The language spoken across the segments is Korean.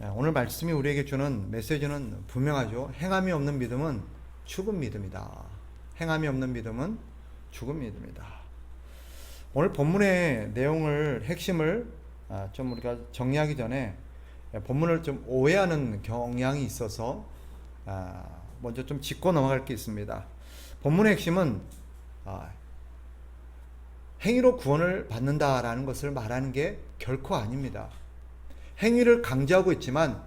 오늘 말씀이 우리에게 주는 메시지는 분명하죠. 행함이 없는 믿음은 죽은 믿음이다. 행함이 없는 믿음은 죽은 믿음이다. 오늘 본문의 내용을 핵심을 좀 우리가 정리하기 전에 본문을 좀 오해하는 경향이 있어서 먼저 좀 짚고 넘어갈 게 있습니다. 본문의 핵심은 행위로 구원을 받는다라는 것을 말하는 게 결코 아닙니다. 행위를 강조하고 있지만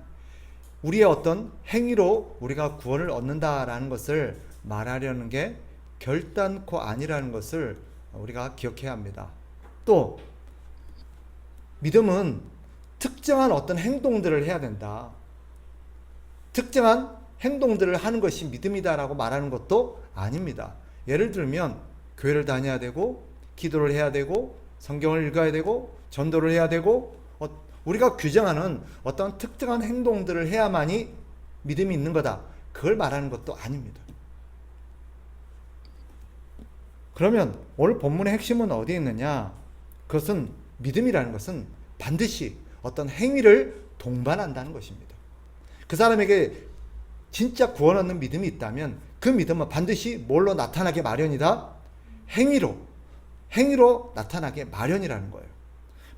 우리의 어떤 행위로 우리가 구원을 얻는다라는 것을 말하려는 게 결단코 아니라는 것을 우리가 기억해야 합니다. 또 믿음은 특정한 어떤 행동들을 해야 된다. 특정한 행동들을 하는 것이 믿음이다라고 말하는 것도 아닙니다. 예를 들면 교회를 다녀야 되고 기도를 해야 되고 성경을 읽어야 되고 전도를 해야 되고 우리가 규정하는 어떤 특정한 행동들을 해야만이 믿음이 있는 거다. 그걸 말하는 것도 아닙니다. 그러면 오늘 본문의 핵심은 어디에 있느냐? 그것은 믿음이라는 것은 반드시 어떤 행위를 동반한다는 것입니다. 그 사람에게 진짜 구원 얻는 믿음이 있다면 그 믿음은 반드시 뭘로 나타나게 마련이다? 행위로 나타나게 마련이라는 거예요.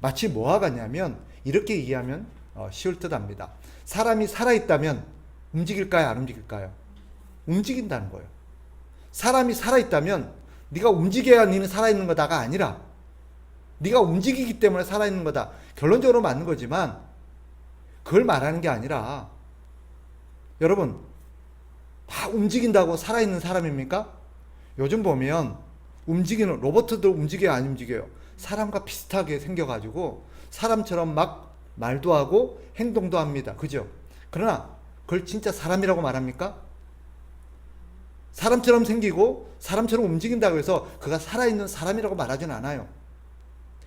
마치 뭐와 같냐면 이렇게 이해하면 쉬울 듯 합니다. 사람이 살아있다면 움직일까요? 안 움직일까요? 움직인다는 거예요. 사람이 살아있다면 네가 움직여야 너는 살아있는 거다가 아니라 네가 움직이기 때문에 살아있는 거다. 결론적으로 맞는 거지만 그걸 말하는 게 아니라 여러분 다 움직인다고 살아있는 사람입니까? 요즘 보면 움직이는 로봇도 움직여요? 안 움직여요? 사람과 비슷하게 생겨가지고 사람처럼 막 말도 하고 행동도 합니다. 그죠? 그러나 그걸 진짜 사람이라고 말합니까? 사람처럼 생기고 사람처럼 움직인다고 해서 그가 살아있는 사람이라고 말하진 않아요.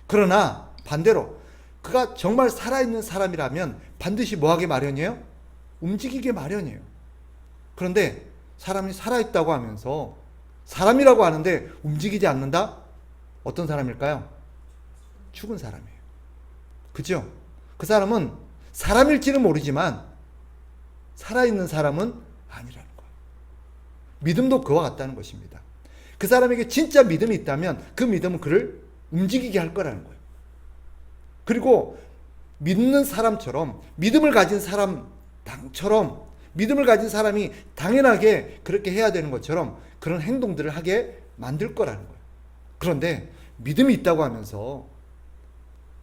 그러나 반대로 그가 정말 살아있는 사람이라면 반드시 뭐하게 마련이에요? 움직이게 마련이에요. 그런데 사람이 살아있다고 하면서 사람이라고 하는데 움직이지 않는다? 어떤 사람일까요? 죽은 사람이에요. 그죠? 그 사람은 사람일지는 모르지만 살아있는 사람은 아니라는 거예요. 믿음도 그와 같다는 것입니다. 그 사람에게 진짜 믿음이 있다면 그 믿음은 그를 움직이게 할 거라는 거예요. 그리고 믿는 사람처럼 믿음을 가진 사람처럼 믿음을 가진 사람이 당연하게 그렇게 해야 되는 것처럼 그런 행동들을 하게 만들 거라는 거예요. 그런데 믿음이 있다고 하면서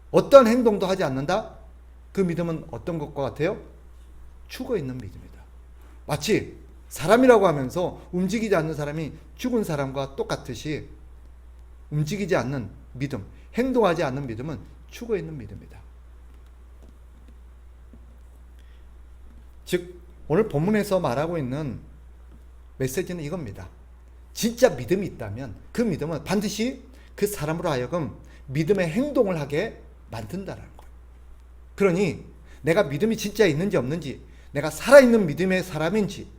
어떤 행동도 하지 않는다? 그 믿음은 어떤 것과 같아요? 죽어있는 믿음이다. 마치 사람이라고 하면서 움직이지 않는 사람이 죽은 사람과 똑같듯이 움직이지 않는 믿음, 행동하지 않는 믿음은 죽어있는 믿음이다. 즉 오늘 본문에서 말하고 있는 메시지는 이겁니다. 진짜 믿음이 있다면 그 믿음은 반드시 그 사람으로 하여금 믿음의 행동을 하게 만든다는 거예요. 그러니 내가 믿음이 진짜 있는지 없는지, 내가 살아있는 믿음의 사람인지,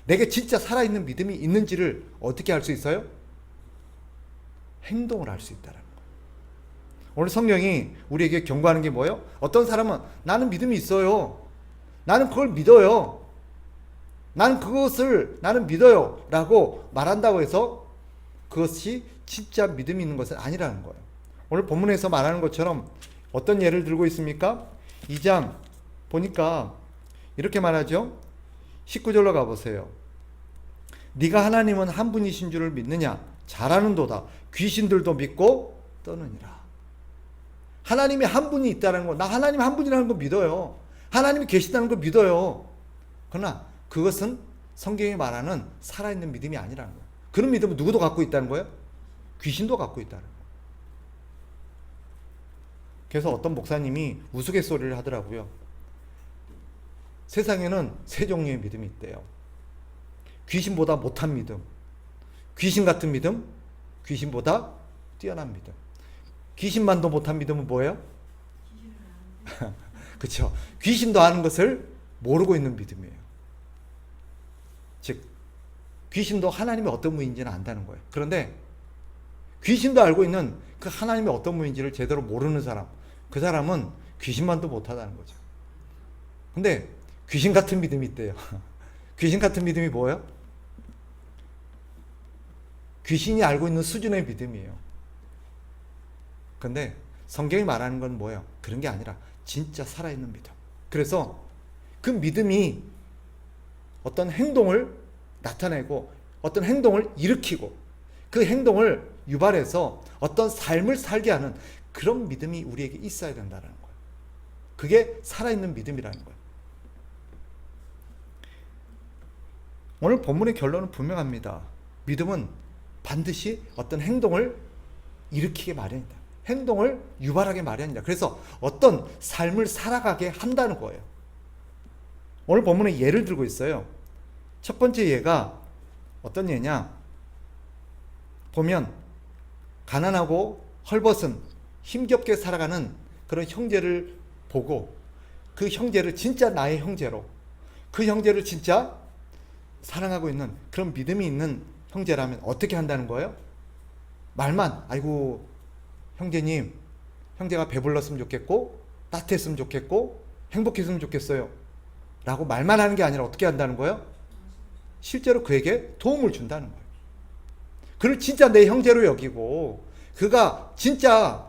내게 진짜 살아있는 믿음이 있는지를 어떻게 알 수 있어요? 행동을 할 수 있다는 거예요. 오늘 성경이 우리에게 경고하는 게 뭐예요? 어떤 사람은 나는 믿음이 있어요. 나는 그걸 믿어요. 나는 믿어요. 라고 말한다고 해서 그것이 진짜 믿음이 있는 것은 아니라는 거예요. 오늘 본문에서 말하는 것처럼 어떤 예를 들고 있습니까? 2장 보니까 이렇게 말하죠. 19절로 가보세요. 네가 하나님은 한 분이신 줄을 믿느냐? 잘하는도다. 귀신들도 믿고 떠느니라. 하나님이 한 분이 있다는 거, 나 하나님 한 분이라는 거 믿어요. 하나님이 계시다는 거 믿어요. 그러나 그것은 성경이 말하는 살아있는 믿음이 아니라는 거예요. 그런 믿음은 누구도 갖고 있다는 거예요? 귀신도 갖고 있다는 거예요. 그래서 어떤 목사님이 우스갯소리를 하더라고요. 세상에는 세 종류의 믿음이 있대요. 귀신보다 못한 믿음, 귀신 같은 믿음, 귀신보다 뛰어난 믿음. 귀신만도 못한 믿음은 뭐예요? 그렇죠. 귀신도 아는 것을 모르고 있는 믿음이에요. 즉 귀신도 하나님이 어떤 분인지는 안다는 거예요. 그런데 귀신도 알고 있는 그 하나님이 어떤 분인지를 제대로 모르는 사람, 그 사람은 귀신만도 못하다는 거죠. 근데 귀신 같은 믿음이 있대요. 귀신 같은 믿음이 뭐예요? 귀신이 알고 있는 수준의 믿음이에요. 근데 성경이 말하는 건 뭐예요? 그런 게 아니라 진짜 살아있는 믿음. 그래서 그 믿음이 어떤 행동을 나타내고 어떤 행동을 일으키고 그 행동을 유발해서 어떤 삶을 살게 하는 그런 믿음이 우리에게 있어야 된다는 거예요. 그게 살아있는 믿음이라는 거예요. 오늘 본문의 결론은 분명합니다. 믿음은 반드시 어떤 행동을 일으키게 마련이다. 행동을 유발하게 마련이다. 그래서 어떤 삶을 살아가게 한다는 거예요. 오늘 본문에 예를 들고 있어요. 첫 번째 예가 어떤 예냐? 보면 가난하고 헐벗은 힘겹게 살아가는 그런 형제를 보고 그 형제를 진짜 나의 형제로, 그 형제를 진짜 사랑하고 있는 그런 믿음이 있는 형제라면 어떻게 한다는 거예요? 말만 아이고 형제님, 형제가 배불렀으면 좋겠고 따뜻했으면 좋겠고 행복했으면 좋겠어요 라고 말만 하는 게 아니라 어떻게 한다는 거예요? 실제로 그에게 도움을 준다는 거예요. 그를 진짜 내 형제로 여기고 그가 진짜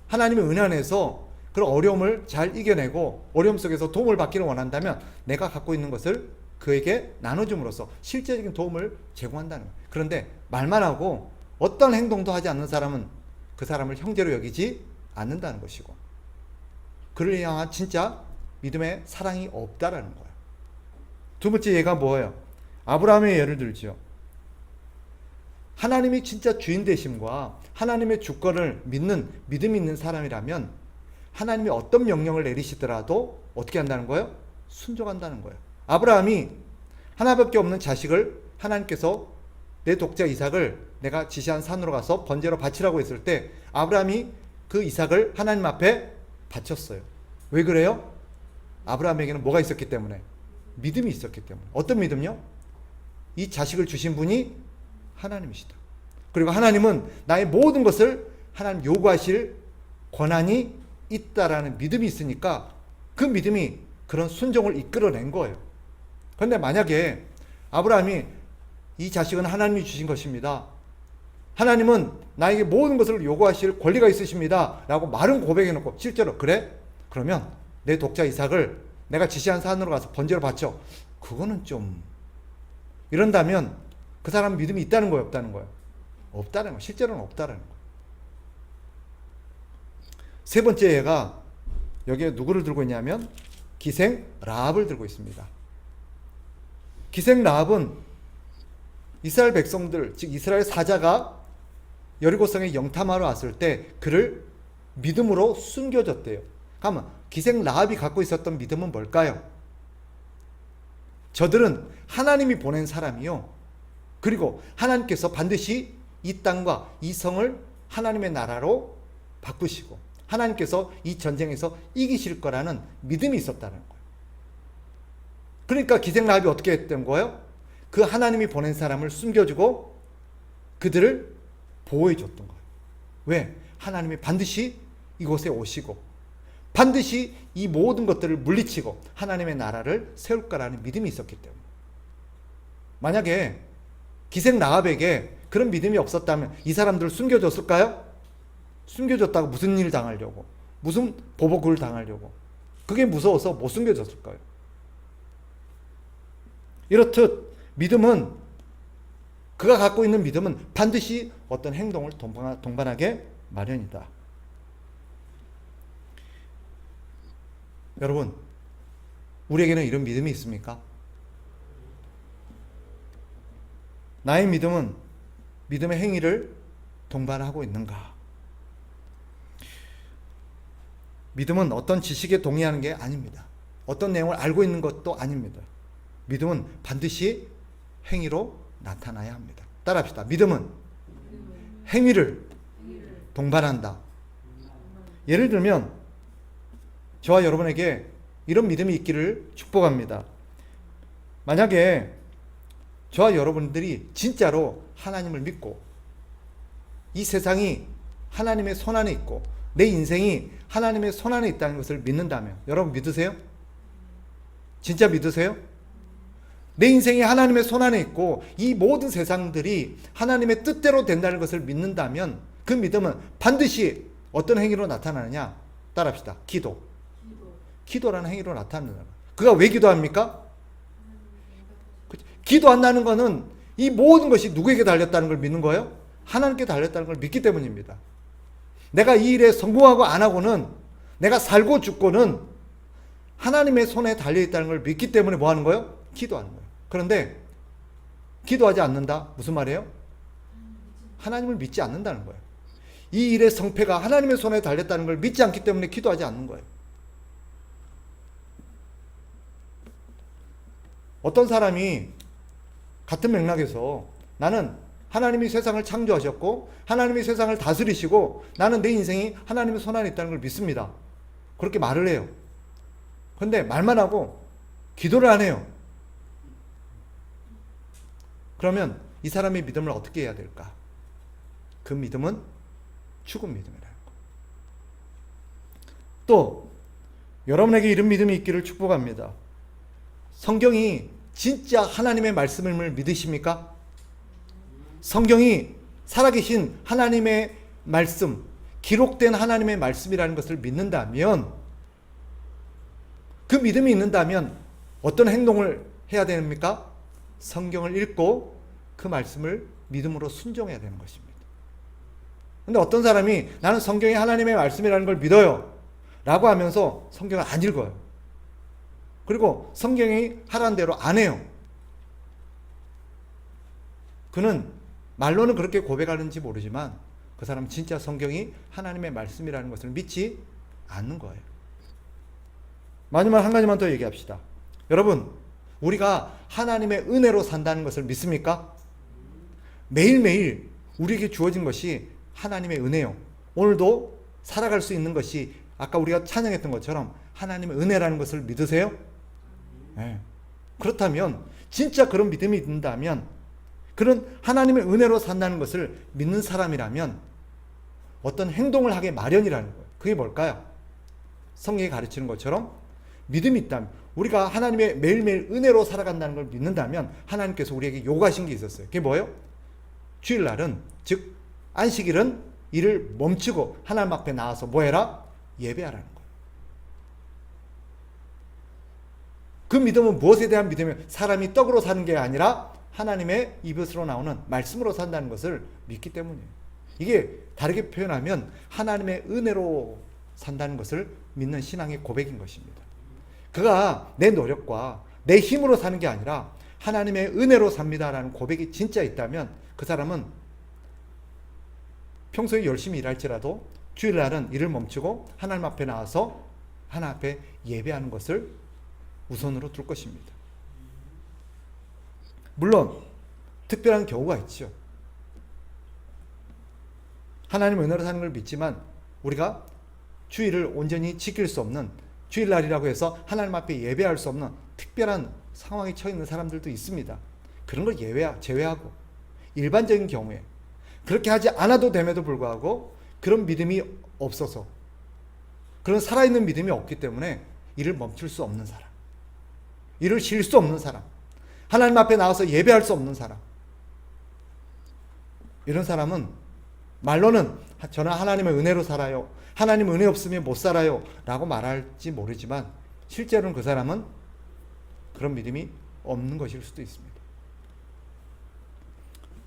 하나님의 은혜 안에서 그런 어려움을 잘 이겨내고 어려움 속에서 도움을 받기를 원한다면 내가 갖고 있는 것을 그에게 나눠줌으로써 실제적인 도움을 제공한다는 거예요. 그런데 말만 하고 어떤 행동도 하지 않는 사람은 그 사람을 형제로 여기지 않는다는 것이고 그를 향한 진짜 믿음의 사랑이 없다라는 거예요. 두 번째 예가 뭐예요? 아브라함의 예를 들죠. 하나님이 진짜 주인 되심과 하나님의 주권을 믿는 믿음 있는 사람이라면 하나님이 어떤 명령을 내리시더라도 어떻게 한다는 거예요? 순종한다는 거예요. 아브라함이 하나밖에 없는 자식을 하나님께서 내 독자 이삭을 내가 지시한 산으로 가서 번제로 바치라고 했을 때 아브라함이 그 이삭을 하나님 앞에 바쳤어요. 왜 그래요? 아브라함에게는 뭐가 있었기 때문에? 믿음이 있었기 때문에. 어떤 믿음요? 이 자식을 주신 분이 하나님이시다. 그리고 하나님은 나의 모든 것을 하나님 요구하실 권한이 있다라는 믿음이 있으니까 그 믿음이 그런 순종을 이끌어낸 거예요. 그런데 만약에 아브라함이 이 자식은 하나님이 주신 것입니다. 하나님은 나에게 모든 것을 요구하실 권리가 있으십니다. 라고 말은 고백해놓고 실제로 그래? 그러면 내 독자 이삭을 내가 지시한 산으로 가서 번제로 바쳐. 그거는 좀 이런다면 그 사람 믿음이 있다는 거예요? 없다는 거예요? 없다는 거예요. 실제로는 없다는 거예요. 세 번째 예가 여기에 누구를 들고 있냐면 기생 라합을 들고 있습니다. 기생 라합은 이스라엘 백성들, 즉 이스라엘 사자가 여리고성에 영탐하러 왔을 때 그를 믿음으로 숨겨줬대요. 그러면 기생 라합이 갖고 있었던 믿음은 뭘까요? 저들은 하나님이 보낸 사람이요. 그리고 하나님께서 반드시 이 땅과 이 성을 하나님의 나라로 바꾸시고 하나님께서 이 전쟁에서 이기실 거라는 믿음이 있었다는 거예요. 그러니까 기생 라합이 어떻게 했던 거예요? 그 하나님이 보낸 사람을 숨겨주고 그들을 보호해 줬던 거예요. 왜? 하나님이 반드시 이곳에 오시고 반드시 이 모든 것들을 물리치고 하나님의 나라를 세울 거라는 믿음이 있었기 때문에. 만약에 기생 라합에게 그런 믿음이 없었다면 이 사람들을 숨겨줬을까요? 숨겨줬다고 무슨 일 당하려고, 무슨 보복을 당하려고. 그게 무서워서 못 숨겨줬을까요? 이렇듯 믿음은, 그가 갖고 있는 믿음은 반드시 어떤 행동을 동반하게 마련이다. 여러분, 우리에게는 이런 믿음이 있습니까? 나의 믿음은 믿음의 행위를 동반하고 있는가? 믿음은 어떤 지식에 동의하는 게 아닙니다. 어떤 내용을 알고 있는 것도 아닙니다. 믿음은 반드시 행위로 나타나야 합니다. 따라합시다. 믿음은 행위를 동반한다. 예를 들면 저와 여러분에게 이런 믿음이 있기를 축복합니다. 만약에 저와 여러분들이 진짜로 하나님을 믿고 이 세상이 하나님의 손안에 있고 내 인생이 하나님의 손안에 있다는 것을 믿는다면 여러분 믿으세요? 진짜 믿으세요? 내 인생이 하나님의 손안에 있고 이 모든 세상들이 하나님의 뜻대로 된다는 것을 믿는다면 그 믿음은 반드시 어떤 행위로 나타나느냐? 따라합시다. 기도라는 행위로 나타난다. 그가 왜 기도합니까? 기도한다는 것은 이 모든 것이 누구에게 달렸다는 걸 믿는 거예요? 하나님께 달렸다는 걸 믿기 때문입니다. 내가 이 일에 성공하고 안 하고는, 내가 살고 죽고는 하나님의 손에 달려있다는 걸 믿기 때문에 뭐 하는 거예요? 기도하는 거예요. 그런데 기도하지 않는다? 무슨 말이에요? 하나님을 믿지 않는다는 거예요. 이 일의 성패가 하나님의 손에 달렸다는 걸 믿지 않기 때문에 기도하지 않는 거예요. 어떤 사람이 같은 맥락에서 나는 하나님이 세상을 창조하셨고 하나님이 세상을 다스리시고 나는 내 인생이 하나님의 손안에 있다는 걸 믿습니다. 그렇게 말을 해요. 그런데 말만 하고 기도를 안 해요. 그러면 이 사람의 믿음을 어떻게 해야 될까? 그 믿음은 죽은 믿음이라는 거. 또 여러분에게 이런 믿음이 있기를 축복합니다. 성경이 진짜 하나님의 말씀을 믿으십니까? 성경이 살아계신 하나님의 말씀, 기록된 하나님의 말씀이라는 것을 믿는다면, 그 믿음이 있는다면 어떤 행동을 해야 됩니까? 성경을 읽고 그 말씀을 믿음으로 순종해야 되는 것입니다. 근데 어떤 사람이 나는 성경이 하나님의 말씀이라는 걸 믿어요 라고 하면서 성경을 안 읽어요. 그리고 성경이 하라는 대로 안 해요. 그는 말로는 그렇게 고백하는지 모르지만 그 사람은 진짜 성경이 하나님의 말씀이라는 것을 믿지 않는 거예요. 마지막 한 가지만 더 얘기합시다. 여러분, 우리가 하나님의 은혜로 산다는 것을 믿습니까? 매일매일 우리에게 주어진 것이 하나님의 은혜요. 오늘도 살아갈 수 있는 것이 아까 우리가 찬양했던 것처럼 하나님의 은혜라는 것을 믿으세요? 네. 그렇다면 진짜 그런 믿음이 있다면, 그런 하나님의 은혜로 산다는 것을 믿는 사람이라면 어떤 행동을 하게 마련이라는 거예요. 그게 뭘까요? 성경이 가르치는 것처럼 믿음이 있다면, 우리가 하나님의 매일매일 은혜로 살아간다는 걸 믿는다면 하나님께서 우리에게 요구하신 게 있었어요. 그게 뭐예요? 주일날은, 즉 안식일은 일을 멈추고 하나님 앞에 나와서 뭐 해라? 예배하라는 거예요. 그 믿음은 무엇에 대한 믿음이에요? 사람이 떡으로 사는 게 아니라 하나님의 입에서 나오는 말씀으로 산다는 것을 믿기 때문이에요. 이게 다르게 표현하면 하나님의 은혜로 산다는 것을 믿는 신앙의 고백인 것입니다. 그가 내 노력과 내 힘으로 사는 게 아니라 하나님의 은혜로 삽니다라는 고백이 진짜 있다면 그 사람은 평소에 열심히 일할지라도 주일날은 일을 멈추고 하나님 앞에 나와서 하나님 앞에 예배하는 것을 우선으로 둘 것입니다. 물론 특별한 경우가 있죠. 하나님의 은혜로 사는 걸 믿지만 우리가 주일을 온전히 지킬 수 없는, 주일날이라고 해서 하나님 앞에 예배할 수 없는 특별한 상황에 처해 있는 사람들도 있습니다. 그런 걸 제외하고 일반적인 경우에 그렇게 하지 않아도 됨에도 불구하고 그런 믿음이 없어서, 그런 살아있는 믿음이 없기 때문에 일을 멈출 수 없는 사람, 일을 쉴 수 없는 사람, 하나님 앞에 나와서 예배할 수 없는 사람, 이런 사람은 말로는 저는 하나님의 은혜로 살아요, 하나님 은혜 없으면 못 살아요 라고 말할지 모르지만 실제로는 그 사람은 그런 믿음이 없는 것일 수도 있습니다.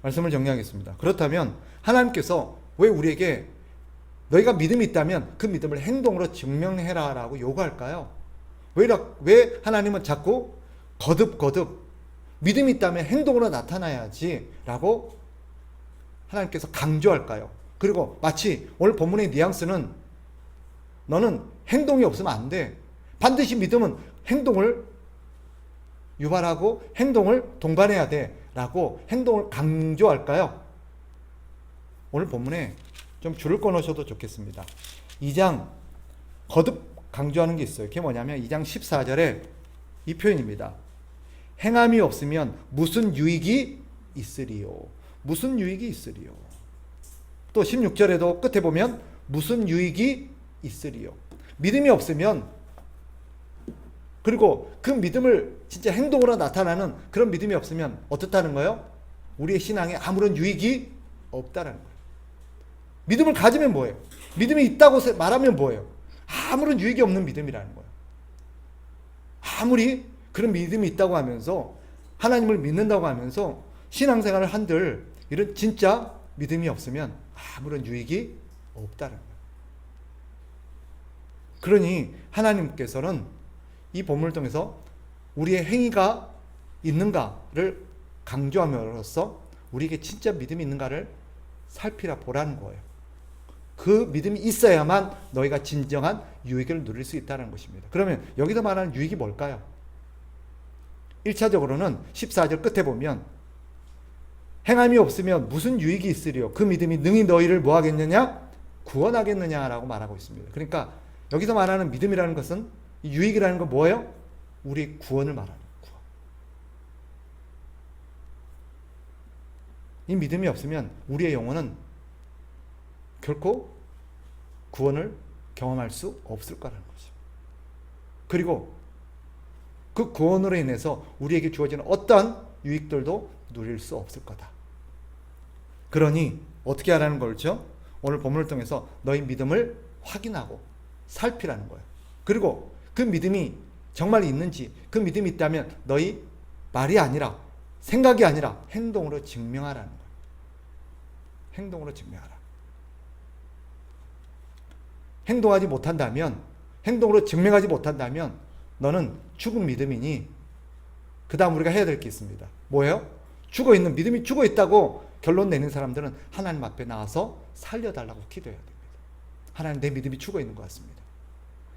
말씀을 정리하겠습니다. 그렇다면 하나님께서 왜 우리에게 너희가 믿음이 있다면 그 믿음을 행동으로 증명해라 라고 요구할까요? 왜 하나님은 자꾸 거듭 믿음이 있다면 행동으로 나타나야지 라고 하나님께서 강조할까요? 그리고 마치 오늘 본문의 뉘앙스는 너는 행동이 없으면 안 돼, 반드시 믿음은 행동을 유발하고 행동을 동반해야 돼 라고 행동을 강조할까요? 오늘 본문에 좀 줄을 꺼놓으셔도 좋겠습니다. 2장 거듭 강조하는 게 있어요. 그게 뭐냐면 2장 14절에 이 표현입니다. 행함이 없으면 무슨 유익이 있으리요. 무슨 유익이 있으리요. 또 16절에도 끝에 보면 무슨 유익이 있으리요. 믿음이 없으면 그리고 그 믿음을 진짜 행동으로 나타나는 그런 믿음이 없으면 어떻다는 거예요? 우리의 신앙에 아무런 유익이 없다는 거예요. 믿음을 가지면 뭐예요? 믿음이 있다고 말하면 뭐예요? 아무런 유익이 없는 믿음이라는 거예요. 아무리 그런 믿음이 있다고 하면서 하나님을 믿는다고 하면서 신앙생활을 한들 이런 진짜 믿음이 없으면 아무런 유익이 없다는 거예요. 그러니 하나님께서는 이 본문을 통해서 우리의 행위가 있는가를 강조함으로써 우리에게 진짜 믿음이 있는가를 살피라 보라는 거예요. 그 믿음이 있어야만 너희가 진정한 유익을 누릴 수 있다는 것입니다. 그러면 여기서 말하는 유익이 뭘까요? 1차적으로는 14절 끝에 보면 행함이 없으면 무슨 유익이 있으리요? 그 믿음이 능히 너희를 뭐 하겠느냐? 구원하겠느냐라고 말하고 있습니다. 그러니까 여기서 말하는 믿음이라는 것은 이 유익이라는 건 뭐예요? 우리 구원을 말하는 구원. 이 믿음이 없으면 우리의 영혼은 결코 구원을 경험할 수 없을 거라는 거죠. 그리고 그 구원으로 인해서 우리에게 주어지는 어떠한 유익들도 누릴 수 없을 거다. 그러니 어떻게 하라는 거죠? 오늘 본문을 통해서 너희 믿음을 확인하고 살피라는 거예요. 그리고 그 믿음이 정말 있는지, 그 믿음이 있다면 너희 말이 아니라 생각이 아니라 행동으로 증명하라는 거예요. 행동으로 증명하라. 행동하지 못한다면, 행동으로 증명하지 못한다면 너는 죽은 믿음이니 그 다음 우리가 해야 될 게 있습니다. 뭐예요? 죽어있는, 믿음이 죽어있다고 결론 내는 사람들은 하나님 앞에 나와서 살려달라고 기도해야 됩니다. 하나님, 내 믿음이 죽어있는 것 같습니다.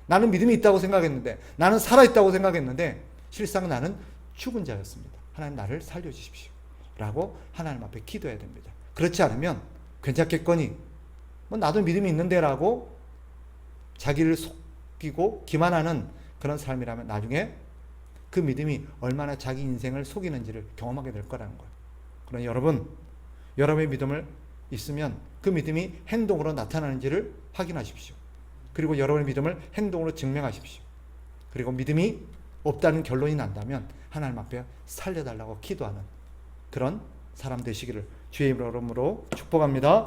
나는 믿음이 있다고 생각했는데, 나는 살아있다고 생각했는데 실상 나는 죽은 자였습니다. 하나님, 나를 살려주십시오 라고 하나님 앞에 기도해야 됩니다. 그렇지 않으면 괜찮겠거니 뭐 나도 믿음이 있는데 라고 자기를 속이고 기만하는 그런 삶이라면 나중에 그 믿음이 얼마나 자기 인생을 속이는지를 경험하게 될 거라는 거예요. 그러나 여러분, 여러분의 믿음을 있으면 그 믿음이 행동으로 나타나는지를 확인하십시오. 그리고 여러분의 믿음을 행동으로 증명하십시오. 그리고 믿음이 없다는 결론이 난다면 하나님 앞에 살려달라고 기도하는 그런 사람 되시기를 주의 이름으로 축복합니다.